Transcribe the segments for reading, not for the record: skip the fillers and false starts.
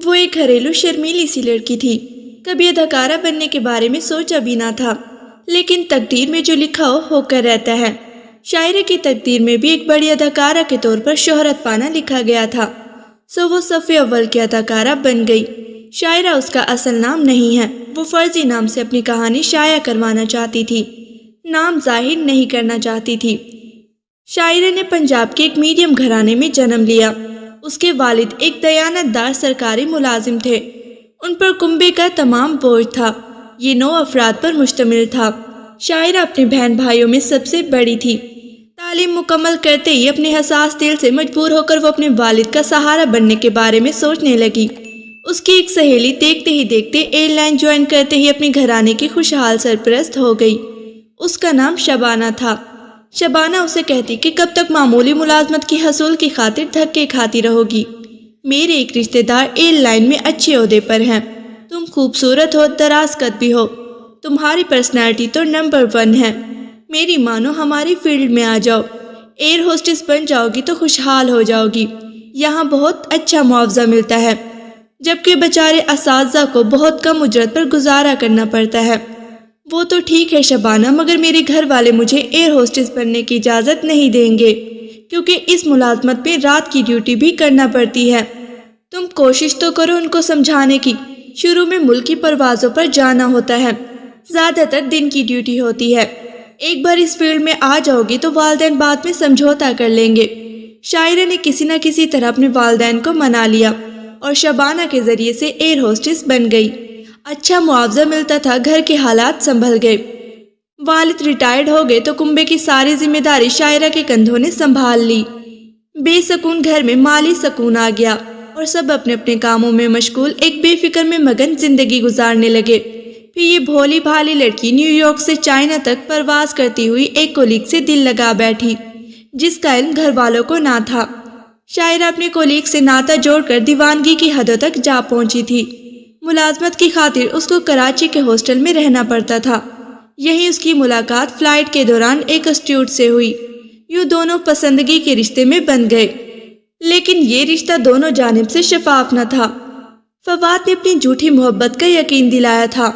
وہ ایک گھریلو شرمیلی سی لڑکی تھی، کبھی اداکارہ بننے کے بارے میں سوچا بھی نہ تھا، لیکن تقدیر میں جو لکھا ہو کر رہتا ہے۔ شاعرہ کی تقدیر میں بھی ایک بڑی اداکارہ کے طور پر شہرت پانا لکھا گیا تھا، سو وہ صف اول کی اداکارہ بن گئی۔ شاعرہ اس کا اصل نام نہیں ہے، وہ فرضی نام سے اپنی کہانی شائع کروانا چاہتی تھی، نام ظاہر نہیں کرنا چاہتی تھی۔ شاعرہ نے پنجاب کے ایک میڈیم گھرانے میں جنم لیا۔ اس کے والد ایک دیانت دار سرکاری ملازم تھے، ان پر کنبے کا تمام بوجھ تھا، یہ 9 افراد پر مشتمل تھا۔ شاعرہ اپنے بہن بھائیوں میں سب سے بڑی تھی۔ تعلیم مکمل کرتے ہی اپنے حساس دل سے مجبور ہو کر وہ اپنے والد کا سہارا بننے کے بارے میں سوچنے لگی۔ اس کی ایک سہیلی دیکھتے ہی دیکھتے ایئر لائن جوائن کرتے ہی اپنے گھرانے کی خوشحال سرپرست ہو گئی۔ اس کا نام شبانہ تھا۔ شبانہ اسے کہتی کہ کب تک معمولی ملازمت کی حصول کی خاطر دھکے کھاتی رہو گی؟ میرے ایک رشتہ دار ایئر لائن میں اچھے عہدے پر ہیں، تم خوبصورت ہو، دراز قد بھی ہو، تمہاری پرسنالٹی تو نمبر 1 ہے، میری مانو ہماری فیلڈ میں آ جاؤ، ایئر ہوسٹس بن جاؤ گی تو خوشحال ہو جاؤ گی، یہاں بہت اچھا معاوضہ ملتا ہے، جبکہ بیچارے اساتذہ کو بہت کم اجرت پر گزارا کرنا پڑتا ہے۔ وہ تو ٹھیک ہے شبانہ، مگر میرے گھر والے مجھے ایئر ہوسٹس بننے کی اجازت نہیں دیں گے، کیونکہ اس ملازمت میں رات کی ڈیوٹی بھی کرنا پڑتی ہے۔ تم کوشش تو کرو ان کو سمجھانے کی، شروع میں ملکی پروازوں پر جانا ہوتا ہے، زیادہ تر دن کی ڈیوٹی ہوتی ہے، ایک بار اس فیلڈ میں آ جاؤ گی تو والدین بعد میں سمجھوتا کر لیں گے۔ شاعرہ نے کسی نہ کسی طرح اپنے والدین کو منا لیا اور شبانہ کے ذریعے سے ایئر ہوسٹس بن گئی۔ اچھا معاوضہ ملتا تھا، گھر کے حالات سنبھل گئے، والد ریٹائرڈ ہو گئے تو کنبے کی ساری ذمہ داری شاعرہ کے کندھوں نے سنبھال لی۔ بے سکون گھر میں مالی سکون آ گیا اور سب اپنے اپنے کاموں میں مشغول ایک بے فکر میں مگن زندگی گزارنے لگے۔ پھر یہ بھولی بھالی لڑکی نیو یارک سے چائنا تک پرواز کرتی ہوئی ایک کولیگ سے دل لگا بیٹھی، جس کا علم گھر والوں کو نہ تھا۔ شاعرہ اپنے کولیگ سے ناطہ جوڑ کر دیوانگی کی حدوں تک جا پہنچی تھی۔ ملازمت کی خاطر اس کو کراچی کے ہاسٹل میں رہنا پڑتا تھا، یہیں اس کی ملاقات فلائٹ کے دوران ایک اسٹیوڈ سے ہوئی، یوں دونوں پسندگی کے رشتے میں بن گئے، لیکن یہ رشتہ دونوں جانب سے شفاف نہ تھا۔ فواد نے اپنی جھوٹی محبت کا یقین دلایا تھا۔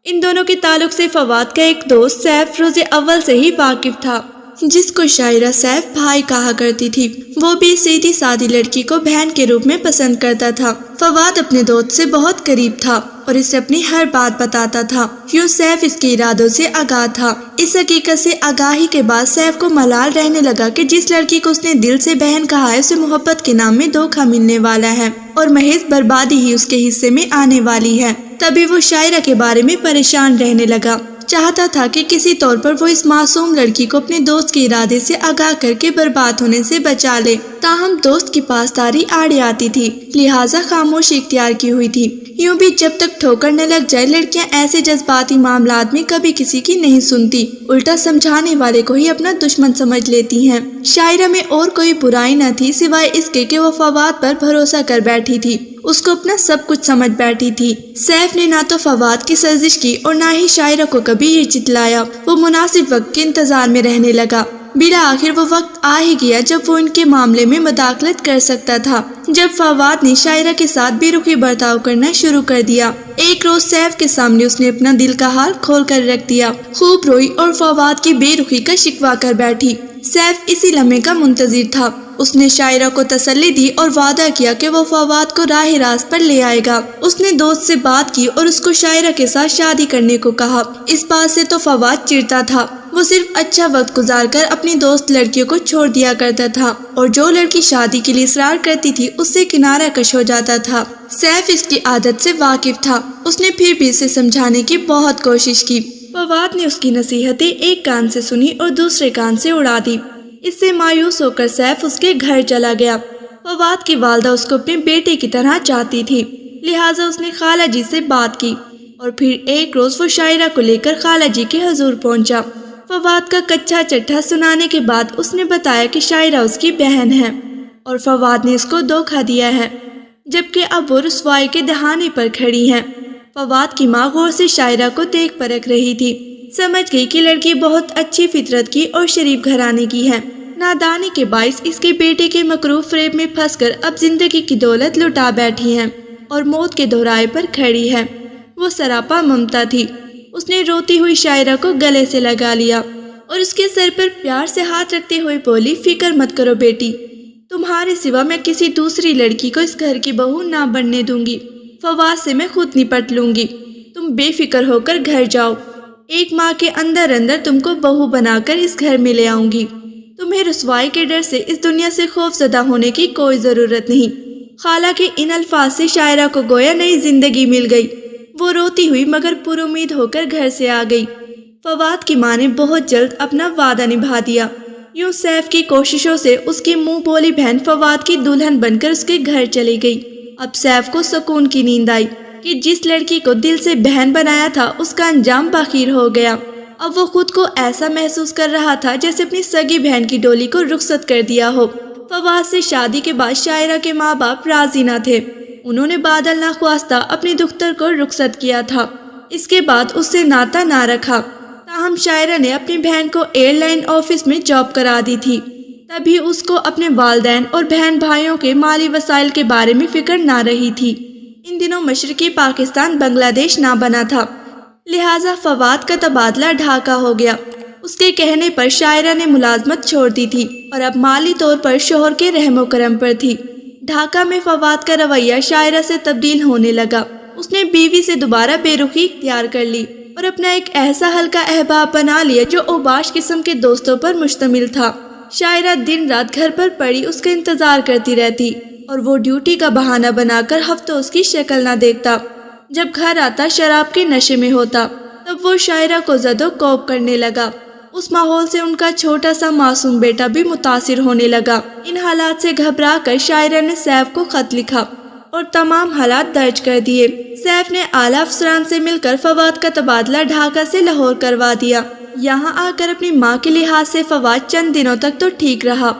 ان دونوں کے تعلق سے فواد کا ایک دوست سیف روز اول سے ہی واقف تھا، جس کو شاعرہ سیف بھائی کہا کرتی تھی۔ وہ بھی سیدھی سادی لڑکی کو بہن کے روپ میں پسند کرتا تھا۔ فواد اپنے دوست سے بہت قریب تھا اور اسے اپنی ہر بات بتاتا تھا، یوں سیف اس کے ارادوں سے آگاہ تھا۔ اس حقیقت سے آگاہی کے بعد سیف کو ملال رہنے لگا کہ جس لڑکی کو اس نے دل سے بہن کہا ہے، اسے محبت کے نام میں دھوکہ ملنے والا ہے اور محض بربادی ہی اس کے حصے میں آنے والی ہے۔ تبھی وہ شاعرہ کے بارے میں پریشان رہنے لگا، چاہتا تھا کہ کسی طور پر وہ اس معصوم لڑکی کو اپنے دوست کے ارادے سے آگاہ کر کے برباد ہونے سے بچا لے۔ تاہم دوست کی پاسداری آڑے آتی تھی، لہٰذا خاموشی اختیار کی ہوئی تھی۔ یوں بھی جب تک ٹھوکر نہ لگ جائے، لڑکیاں ایسے جذباتی معاملات میں کبھی کسی کی نہیں سنتی، الٹا سمجھانے والے کو ہی اپنا دشمن سمجھ لیتی ہیں۔ شاعرہ میں اور کوئی برائی نہ تھی سوائے اس کے کہ وہ فواد پر بھروسہ کر بیٹھی تھی، اس کو اپنا سب کچھ سمجھ بیٹھی تھی۔ سیف نے نہ تو فواد کی سرزش کی اور نہ ہی شاعرہ کو کبھی یہ جتلایا۔ وہ مناسب وقت کے انتظار میں رہنے لگا۔ بالآخر وہ وقت آ ہی گیا جب وہ ان کے معاملے میں مداخلت کر سکتا تھا، جب فواد نے شاعرہ کے ساتھ بے رخی برتاؤ کرنا شروع کر دیا۔ ایک روز سیف کے سامنے اس نے اپنا دل کا حال کھول کر رکھ دیا، خوب روئی اور فواد کی بے رخی کا شکوہ کر بیٹھی۔ سیف اسی لمحے کا منتظر تھا۔ اس نے شاعرہ کو تسلی دی اور وعدہ کیا کہ وہ فواد کو راہ راست پر لے آئے گا۔ اس نے دوست سے بات کی اور اس کو شاعرہ کے ساتھ شادی کرنے کو کہا۔ اس بات سے تو فواد چڑھتا تھا، وہ صرف اچھا وقت گزار کر اپنی دوست لڑکیوں کو چھوڑ دیا کرتا تھا اور جو لڑکی شادی کے لیے اصرار کرتی تھی اس سے کنارہ کش ہو جاتا تھا۔ سیف اس کی عادت سے واقف تھا، اس نے پھر بھی اسے سمجھانے کی بہت کوشش کی۔ فواد نے اس کی نصیحتیں ایک کان سے سنی اور دوسرے کان سے اڑا دی۔ اس سے مایوس ہو کر سیف اس کے گھر چلا گیا۔ فواد کی والدہ اس کو اپنے بیٹے کی طرح چاہتی تھی، لہٰذا اس نے خالہ جی سے بات کی اور پھر ایک روز وہ شاعرہ کو لے کر خالہ جی کے حضور پہنچا۔ فواد کا کچا چٹھا سنانے کے بعد اس نے بتایا کہ شاعرہ اس کی بہن ہے اور فواد نے اس کو دھوکہ دیا ہے، جبکہ اب وہ رسوائی کے دہانے پر کھڑی ہیں۔ فواد کی ماں غور سے شاعرہ کو دیکھ پرکھ رہی تھی، سمجھ گئی کہ لڑکی بہت اچھی فطرت کی اور شریف گھرانے کی ہے۔ نادانی کے باعث اس کے بیٹے کے مکروہ فریب میں پھنس کر اب زندگی کی دولت لٹا بیٹھی ہیں۔ اور موت کے دہرائے پر کھڑی ہے۔ وہ سراپا ممتا تھی۔ اس نے روتی ہوئی شاعرہ کو گلے سے لگا لیا اور اس کے سر پر پیار سے ہاتھ رکھتے ہوئے بولی، فکر مت کرو بیٹی، تمہارے سوا میں کسی دوسری لڑکی کو اس گھر کی بہو نہ بننے دوں گی۔ فواد سے میں خود نپٹ لوں گی، تم بے فکر ہو کر گھر جاؤ۔ ایک ماہ کے اندر اندر تم کو بہو بنا کر اس گھر میں لے آؤں گی۔ تمہیں رسوائی کے ڈر سے اس دنیا سے خوف زدہ ہونے کی کوئی ضرورت نہیں۔ خالہ کے ان الفاظ سے شاعرہ کو گویا نئی زندگی مل گئی۔ وہ روتی ہوئی مگر پر امید ہو کر گھر سے آ گئی۔ فواد کی ماں نے بہت جلد اپنا وعدہ نبھا دیا۔ یوں سیف کی کوششوں سے اس کی منہ بولی بہن فواد کی دلہن بن کر اس کے گھر چلی گئی۔ اب سیف کو سکون کی نیند آئی کہ جس لڑکی کو دل سے بہن بنایا تھا اس کا انجام بخیر ہو گیا۔ اب وہ خود کو ایسا محسوس کر رہا تھا جیسے اپنی سگی بہن کی ڈولی کو رخصت کر دیا ہو۔ فواد سے شادی کے بعد شاعرہ کے ماں باپ راضی نہ تھے۔ انہوں نے بادل ناخواستہ اپنی دختر کو رخصت کیا تھا۔ اس کے بعد اس سے ناتا نہ رکھا۔ تاہم شاعرہ نے اپنی بہن کو ایئر لائن آفس میں جاب کرا دی تھی۔ تبھی اس کو اپنے والدین اور بہن بھائیوں کے مالی وسائل کے بارے میں فکر نہ رہی تھی۔ ان دنوں مشرقی پاکستان بنگلہ دیش نہ بنا تھا، لہٰذا فواد کا تبادلہ ڈھاکہ ہو گیا۔ اس کے کہنے پر شاعرہ نے ملازمت چھوڑ دی تھی اور اب مالی طور پر شوہر کے رحم و کرم پر تھی۔ ڈھاکہ میں فواد کا رویہ شاعرہ سے تبدیل ہونے لگا۔ اس نے بیوی سے دوبارہ بے رخی اختیار کر لی اور اپنا ایک ایسا ہلکا احباب بنا لیا جو اوباش قسم کے دوستوں پر مشتمل تھا۔ شاعرہ دن رات گھر پر پڑی اس کا انتظار کرتی رہتی اور وہ ڈیوٹی کا بہانہ بنا کر ہفتوں اس کی شکل نہ دیکھتا۔ جب گھر آتا شراب کے نشے میں ہوتا، تب وہ شاعرہ کو زد و کوب کرنے لگا۔ اس ماحول سے ان کا چھوٹا سا معصوم بیٹا بھی متاثر ہونے لگا۔ ان حالات سے گھبرا کر شاعرہ نے سیف کو خط لکھا اور تمام حالات درج کر دیے۔ سیف نے اعلیٰ افسران سے مل کر فواد کا تبادلہ ڈھاکہ سے لاہور کروا دیا۔ یہاں آ کر اپنی ماں کے لحاظ سے فواد چند دنوں تک تو ٹھیک رہا۔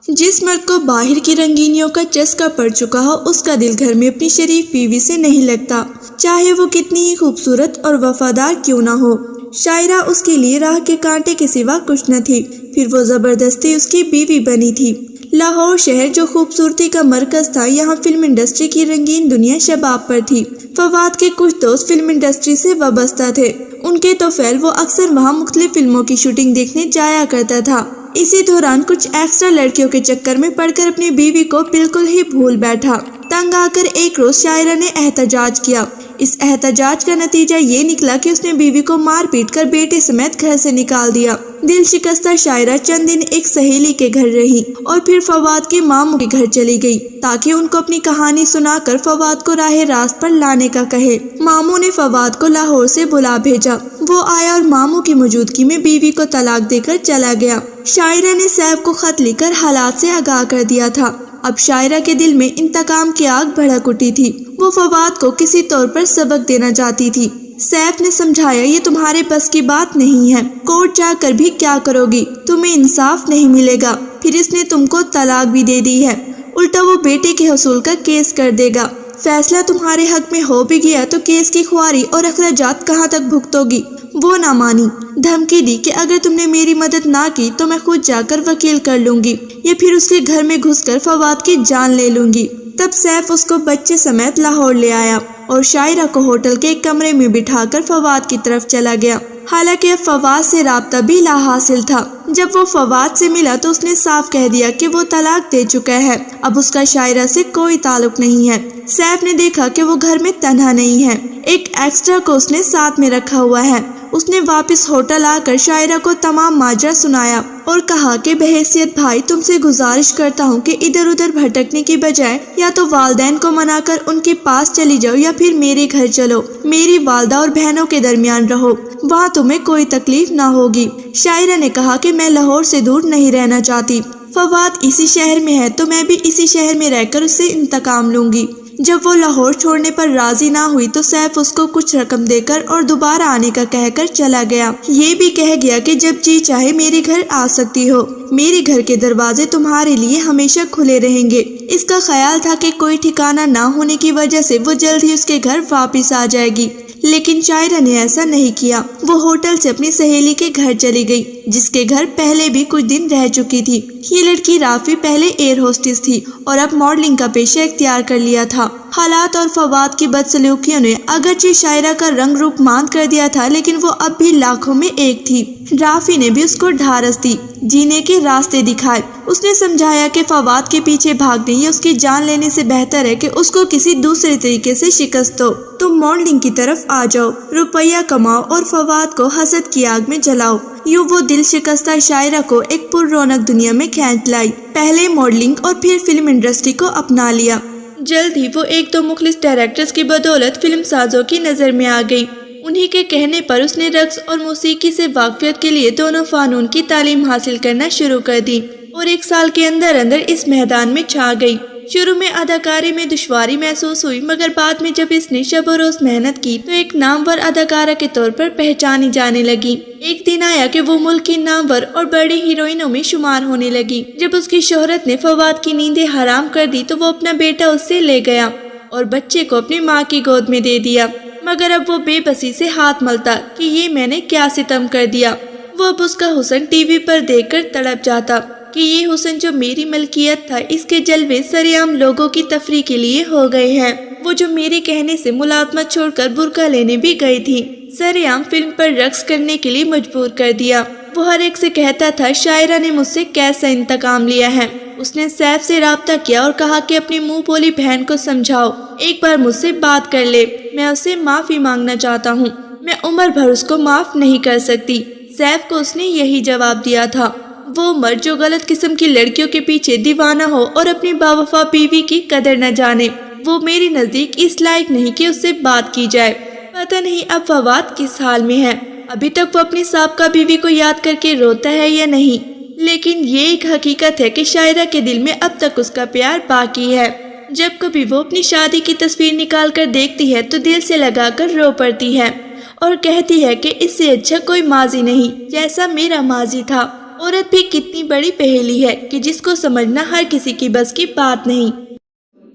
جس مرد کو باہر کی رنگینیوں کا چسکا پڑ چکا ہو، اس کا دل گھر میں اپنی شریف بیوی سے نہیں لگتا، چاہے وہ کتنی ہی خوبصورت اور وفادار کیوں نہ ہو۔ شاعرہ اس کے لیے راہ کے کانٹے کے سوا کچھ نہ تھی، پھر وہ زبردستی اس کی بیوی بنی تھی۔ لاہور شہر جو خوبصورتی کا مرکز تھا، یہاں فلم انڈسٹری کی رنگین دنیا شباب پر تھی۔ فواد کے کچھ دوست فلم انڈسٹری سے وابستہ تھے، ان کے توفیل وہ اکثر وہاں مختلف فلموں کی شوٹنگ دیکھنے جایا کرتا تھا۔ اسی دوران کچھ ایکسٹرا لڑکیوں کے چکر میں پڑ کر اپنی بیوی کو بالکل ہی بھول بیٹھا۔ تنگ آ کر ایک روز شاعرہ نے احتجاج کیا۔ اس احتجاج کا نتیجہ یہ نکلا کہ اس نے بیوی کو مار پیٹ کر بیٹے سمیت گھر سے نکال دیا۔ دل شکستہ شاعرہ چند دن ایک سہیلی کے گھر رہی اور پھر فواد کے ماموں کے گھر چلی گئی تاکہ ان کو اپنی کہانی سنا کر فواد کو راہ راست پر لانے کا کہے۔ ماموں نے فواد کو لاہور سے بلا بھیجا۔ وہ آیا اور ماموں کی موجودگی میں بیوی کو طلاق دے کر چلا گیا۔ شاعرہ نے سیف کو خط لکھ کر حالات سے آگاہ کر دیا تھا۔ اب شاعرہ کے دل میں انتقام کی آگ بھڑک اٹھی تھی۔ وہ فواد کو کسی طور پر سبق دینا چاہتی تھی۔ سیف نے سمجھایا، یہ تمہارے بس کی بات نہیں ہے، کورٹ جا کر بھی کیا کرو گی، تمہیں انصاف نہیں ملے گا۔ پھر اس نے تم کو طلاق بھی دے دی ہے، الٹا وہ بیٹے کے حصول کا کیس کر دے گا۔ فیصلہ تمہارے حق میں ہو بھی گیا تو کیس کی خواری اور اخراجات کہاں تک بھگتو گی؟ وہ نہ مانی، دھمکی دی کہ اگر تم نے میری مدد نہ کی تو میں خود جا کر وکیل کر لوں گی یا پھر اس کے گھر میں گھس کر فواد کی جان لے لوں گی۔ تب سیف اس کو بچے سمیت لاہور لے آیا اور شاعرہ کو ہوٹل کے ایک کمرے میں بٹھا کر فواد کی طرف چلا گیا۔ حالانکہ اب فواد سے رابطہ بھی لا حاصل تھا۔ جب وہ فواد سے ملا تو اس نے صاف کہہ دیا کہ وہ طلاق دے چکا ہے، اب اس کا شاعرہ سے کوئی تعلق نہیں ہے۔ سیف نے دیکھا کہ وہ گھر میں تنہا نہیں ہے، ایک ایکسٹرا کو اس نے ساتھ میں رکھا ہوا ہے۔ اس نے واپس ہوٹل آ کر شاعرہ کو تمام ماجرا سنایا اور کہا کہ بحیثیت بھائی تم سے گزارش کرتا ہوں کہ ادھر ادھر بھٹکنے کی بجائے یا تو والدین کو منا کر ان کے پاس چلی جاؤ یا پھر میرے گھر چلو، میری والدہ اور بہنوں کے درمیان رہو، وہاں تمہیں کوئی تکلیف نہ ہوگی۔ شاعرہ نے کہا کہ میں لاہور سے دور نہیں رہنا چاہتی، فواد اسی شہر میں ہے تو میں بھی اسی شہر میں رہ کر اس سے انتقام لوں گی۔ جب وہ لاہور چھوڑنے پر راضی نہ ہوئی تو سیف اس کو کچھ رقم دے کر اور دوبارہ آنے کا کہہ کر چلا گیا۔ یہ بھی کہہ گیا کہ جب جی چاہے میرے گھر آ سکتی ہو، میرے گھر کے دروازے تمہارے لیے ہمیشہ کھلے رہیں گے۔ اس کا خیال تھا کہ کوئی ٹھکانہ نہ ہونے کی وجہ سے وہ جلد ہی اس کے گھر واپس آ جائے گی، لیکن شاعرہ نے ایسا نہیں کیا۔ وہ ہوٹل سے اپنی سہیلی کے گھر چلی گئی جس کے گھر پہلے بھی کچھ دن رہ چکی تھی۔ یہ لڑکی رافی پہلے ایئر ہوسٹس تھی اور اب ماڈلنگ کا پیشہ اختیار کر لیا تھا۔ حالات اور فواد کی بدسلوکیوں نے اگرچہ شاعرہ کا رنگ روپ ماند کر دیا تھا، لیکن وہ اب بھی لاکھوں میں ایک تھی۔ رافی نے بھی اس کو ڈھارس دی، جینے کے راستے دکھائے۔ اس نے سمجھایا کہ فواد کے پیچھے بھاگنے یا اس کی جان لینے سے بہتر ہے کہ اس کو کسی دوسرے طریقے سے شکست دو۔ تم ماڈلنگ کی طرف آ جاؤ، روپیہ کماؤ اور فواد کو حسد کی آگ میں جلاؤ۔ یوں وہ دل شکستہ شاعرہ کو ایک پر رونق دنیا میں کھینچ لائی۔ پہلے ماڈلنگ اور پھر فلم انڈسٹری کو اپنا لیا۔ جلد ہی وہ ایک دو مخلص ڈائریکٹرز کی بدولت فلم سازوں کی نظر میں آ گئی۔ انہی کے کہنے پر اس نے رقص اور موسیقی سے واقفیت کے لیے دونوں فنون کی تعلیم حاصل کرنا شروع کر دی اور 1 سال کے اندر اس میدان میں چھا گئی۔ شروع میں اداکاری میں دشواری محسوس ہوئی، مگر بعد میں جب اس نے شب و روز محنت کی تو ایک نامور اداکارہ کے طور پر پہچانی جانے لگی۔ ایک دن آیا کہ وہ ملک کی نامور اور بڑی ہیروئنوں میں شمار ہونے لگی۔ جب اس کی شہرت نے فواد کی نیندیں حرام کر دی تو وہ اپنا بیٹا اس سے لے گیا اور بچے کو اپنی ماں کی گود میں دے دیا۔ مگر اب وہ بے بسی سے ہاتھ ملتا کہ یہ میں نے کیا ستم کر دیا۔ وہ اب اس کا حسن ٹی وی پر دیکھ کر تڑپ جاتا کہ یہ حسن جو میری ملکیت تھا، اس کے جلوے سرعام لوگوں کی تفریح کے لیے ہو گئے ہیں۔ وہ جو میرے کہنے سے ملازمت چھوڑ کر برقع لینے بھی گئی تھی، سرعام فلم پر رقص کرنے کے لیے مجبور کر دیا۔ وہ ہر ایک سے کہتا تھا شاعرہ نے مجھ سے کیسا انتقام لیا ہے۔ اس نے سیف سے رابطہ کیا اور کہا کہ اپنی منہ بولی بہن کو سمجھاؤ، ایک بار مجھ سے بات کر لے، میں اس سے معافی مانگنا چاہتا ہوں، میں عمر بھر اس کو معاف نہیں کر سکتی۔ سیف کو اس نے یہی جواب دیا تھا۔ وہ مرد جو غلط قسم کی لڑکیوں کے پیچھے دیوانہ ہو اور اپنی باوفا بیوی کی قدر نہ جانے، وہ میرے نزدیک اس لائق نہیں کہ اس سے بات کی جائے۔ پتہ نہیں اب فواد کس حال میں ہے، ابھی تک وہ اپنی سابقہ بیوی کو یاد کر کے روتا ہے یا نہیں، لیکن یہ ایک حقیقت ہے کہ شاعرہ کے دل میں اب تک اس کا پیار باقی ہے۔ جب کبھی وہ اپنی شادی کی تصویر نکال کر دیکھتی ہے تو دل سے لگا کر رو پڑتی ہے اور کہتی ہے کہ اس سے اچھا کوئی ماضی نہیں جیسا میرا ماضی تھا۔ عورت بھی کتنی بڑی پہیلی ہے کہ جس کو سمجھنا ہر کسی کی بس کی بات نہیں۔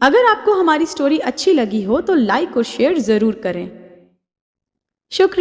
اگر آپ کو ہماری سٹوری اچھی لگی ہو تو لائک اور شیئر ضرور کریں۔ شکریہ۔